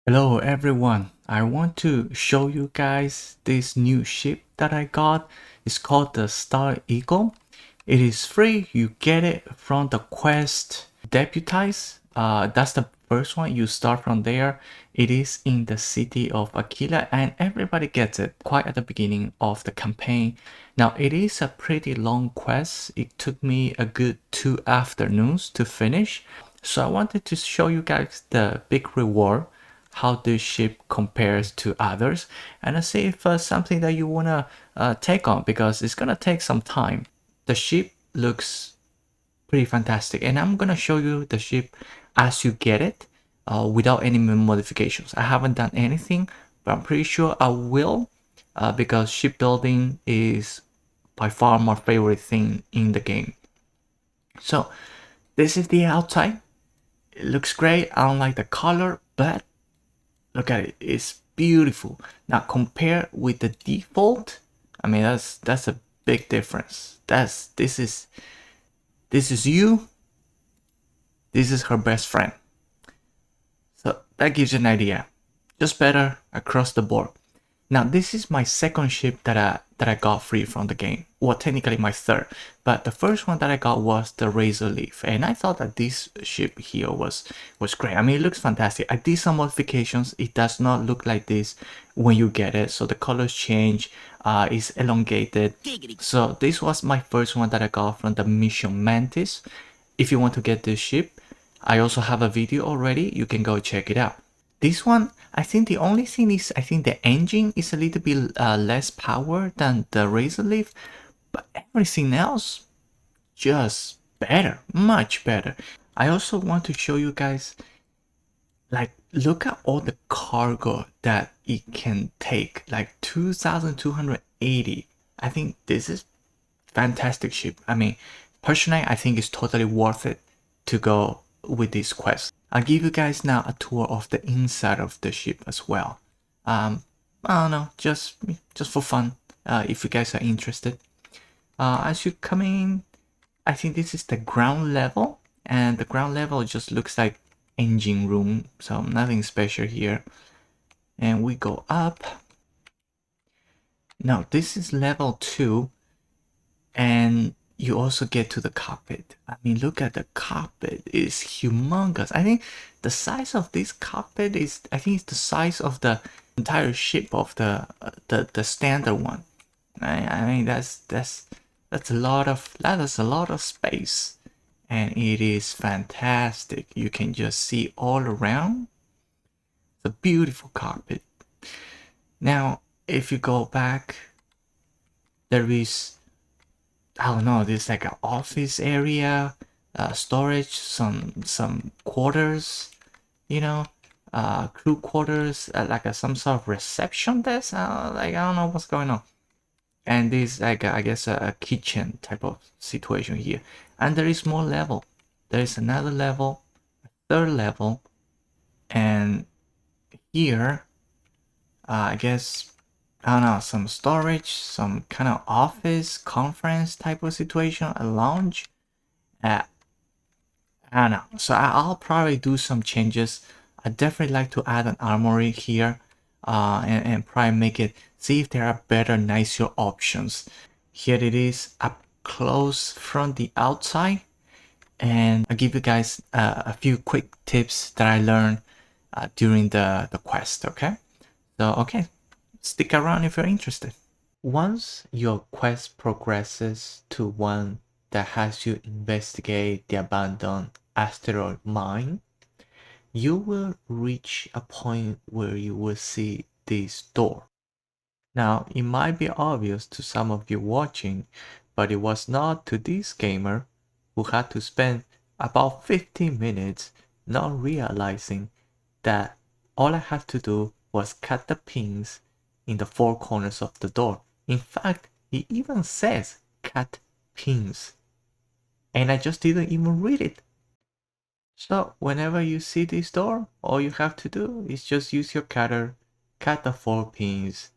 Hello everyone, I want to show you guys this new ship that I got. It's called the Star Eagle. It is free, you get it from the quest Deputize. That's the first one, you start from there. It is in the city of Aquila and everybody gets it quite at the beginning of the campaign. Now it is a pretty long quest. It took me a good 2 afternoons to finish. So I wanted to show you guys the big reward, how this ship compares to others, and see if something that you want to take on, because it's going to take some time. The ship looks pretty fantastic, and I'm going to show you the ship as you get it without any modifications. I haven't done anything, but I'm pretty sure I will, because shipbuilding is by far my favorite thing in the game. So this is the outside. It looks great. I don't like the color, but look at it, it's beautiful. Now compare with the default, I mean that's a big difference. This is you, this is her best friend. So that gives you an idea. Just better across the board. Now this is my second ship that I got free from the game. Well, technically my third, but the first one that I got was the Razor Leaf, and I thought that this ship here was great. I mean, it looks fantastic. I did some modifications. It does not look like this when you get it, so the colors change. It's elongated. So this was my first one that I got from the Mission Mantis. If you want to get this ship, I also have a video already. You can go check it out. This one, I think the only thing is, I think the engine is a little bit less power than the Razor Leaf, but everything else just better, much better. I also want to show you guys, like, look at all the cargo that it can take, like 2,280. I think this is fantastic ship. I mean, personally, I think it's totally worth it to go with this quest. I'll give you guys now a tour of the inside of the ship as well. I don't know, just for fun, if you guys are interested. As you come in, I think this is the ground level, and the ground level just looks like engine room, so nothing special here. And we go up. Now this is level 2, and you also get to the cockpit. I mean, look at the cockpit, it's humongous. I think the size of this cockpit is, I think it's the size of the entire ship of the standard one. I mean, that's a lot of space, and it is fantastic. You can just see all around. It's a beautiful cockpit. Now, if you go back, there is, I don't know, there's like an office area, storage, some quarters, you know, crew quarters, like some sort of reception desk. Like, I don't know what's going on. And this, like, I guess a kitchen type of situation here. And there is more level. There is another level, a third level, and here, I guess, I don't know, some storage, some kind of office, conference type of situation, a lounge. I don't know. So I'll probably do some changes. I definitely like to add an armory here, and probably make it, see if there are better, nicer options. Here it is up close from the outside, and I'll give you guys a few quick tips that I learned during the quest, okay? So, okay, stick around if you're interested. Once your quest progresses to one that has you investigate the abandoned asteroid mine, you will reach a point where you will see this door. Now, it might be obvious to some of you watching, but it was not to this gamer who had to spend about 15 minutes not realizing that all I had to do was cut the pins in the 4 corners of the door. In fact, it even says cut pins, and I just didn't even read it. So whenever you see this door, all you have to do is just use your cutter, cut the 4 pins,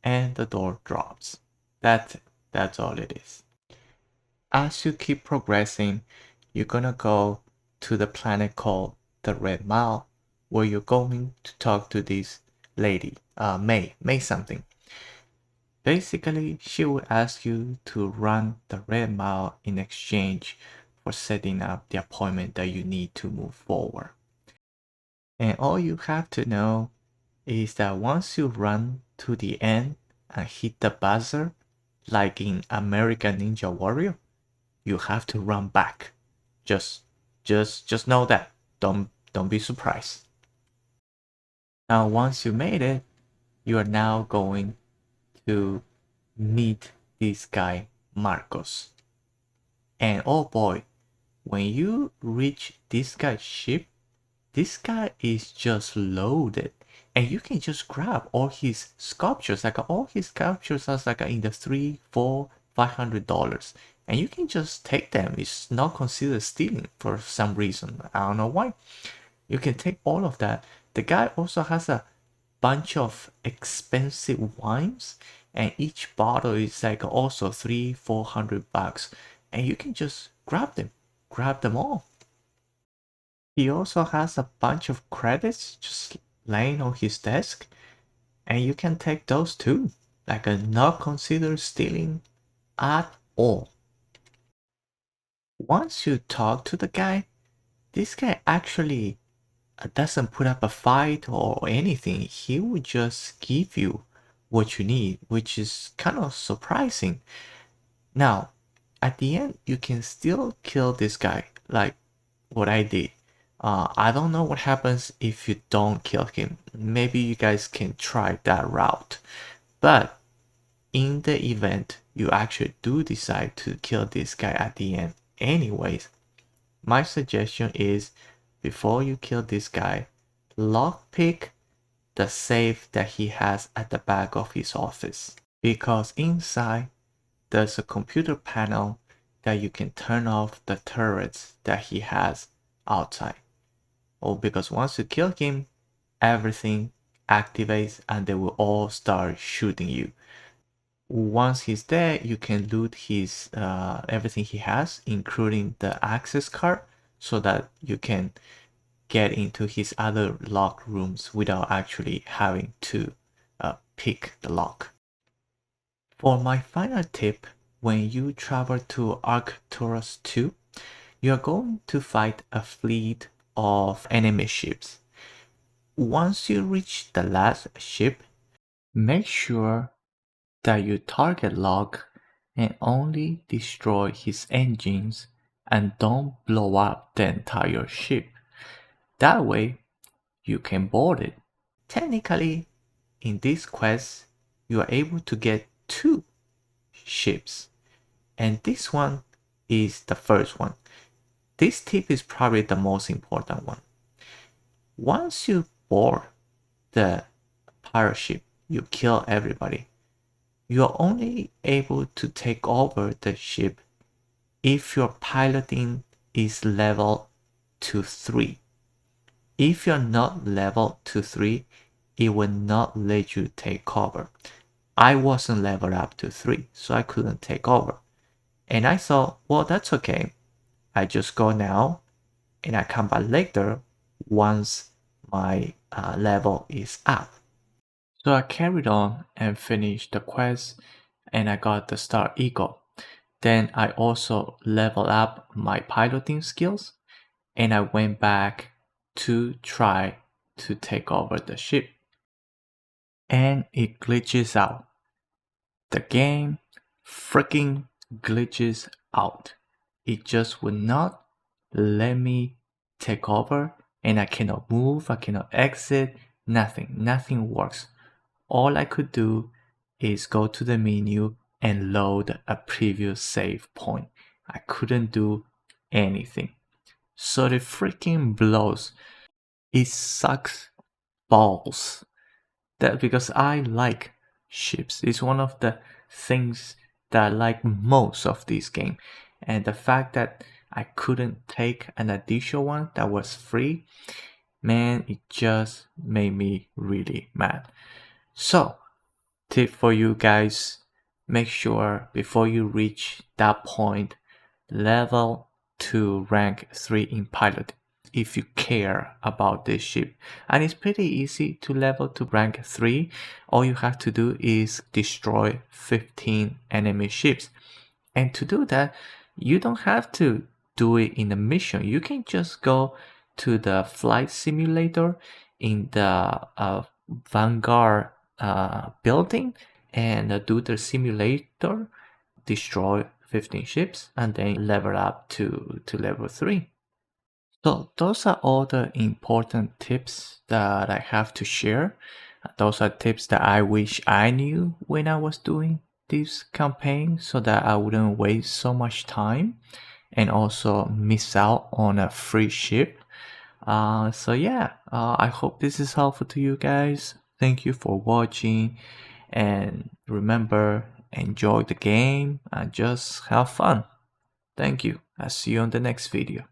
and the door drops. That's it. That's all it is. As you keep progressing, you're gonna go to the planet called the Red Mile, where you're going to talk to this lady, May something. Basically, she will ask you to run the red mile in exchange for setting up the appointment that you need to move forward. And all you have to know is that once you run to the end and hit the buzzer, like in American Ninja Warrior, you have to run back. Just know that. Don't be surprised. Now once you made it, you are now going to meet this guy Marcos. And oh boy, when you reach this guy's ship, this guy is just loaded. And you can just grab all his sculptures. Like all his sculptures are like in the $300, $400, $500. And you can just take them. It's not considered stealing for some reason. I don't know why. You can take all of that. The guy also has a bunch of expensive wines, and each bottle is like also $300-$400, and you can just grab them all. He also has a bunch of credits just laying on his desk, and you can take those too, like not considered stealing at all. Once you talk to the guy, this guy actually doesn't put up a fight or anything. He would just give you what you need, which is kind of surprising. Now, at the end, you can still kill this guy, like what I did. I don't know what happens if you don't kill him. Maybe you guys can try that route. But in the event you actually do decide to kill this guy at the end anyways, my suggestion is before you kill this guy, lockpick the safe that he has at the back of his office. Because inside there's a computer panel that you can turn off the turrets that he has outside. Oh, because once you kill him, everything activates and they will all start shooting you. Once he's there, you can loot his everything he has, including the access card, so that you can get into his other locked rooms without actually having to pick the lock. For my final tip, when you travel to Arcturus 2, you're going to fight a fleet of enemy ships. Once you reach the last ship, make sure that you target lock and only destroy his engines and don't blow up the entire ship. That way, you can board it. Technically, in this quest, you are able to get 2 ships, and this one is the first one. This tip is probably the most important one. Once you board the pirate ship, you kill everybody. You are only able to take over the ship if your piloting is level to 3. If you're not level to 3, it will not let you take over. I wasn't leveled up to 3, so I couldn't take over. And I thought, well, that's okay. I just go now and I come back later once my level is up. So I carried on and finished the quest, and I got the Star Eagle. Then I also leveled up my piloting skills, and I went back to try to take over the ship. And it glitches out. The game freaking glitches out. It just would not let me take over, and I cannot move, I cannot exit, nothing works. All I could do is go to the menu and load a previous save point. I couldn't do anything. So it freaking blows. It sucks balls. That because I like ships. It's one of the things that I like most of this game. And the fact that I couldn't take an additional one that was free, man, it just made me really mad. So, tip for you guys, make sure before you reach that point, level to rank 3 in piloting. if you care about this ship. And it's pretty easy to level to rank 3. All you have to do is destroy 15 enemy ships. And to do that, you don't have to do it in a mission. You can just go to the flight simulator in the Vanguard building and do the simulator, destroy 15 ships, and then level up to level 3. So those are all the important tips that I have to share. Those are tips that I wish I knew when I was doing this campaign so that I wouldn't waste so much time and also miss out on a free ship. So yeah, I hope this is helpful to you guys. Thank you for watching, and remember, enjoy the game and just have fun. Thank you. I'll see you on the next video.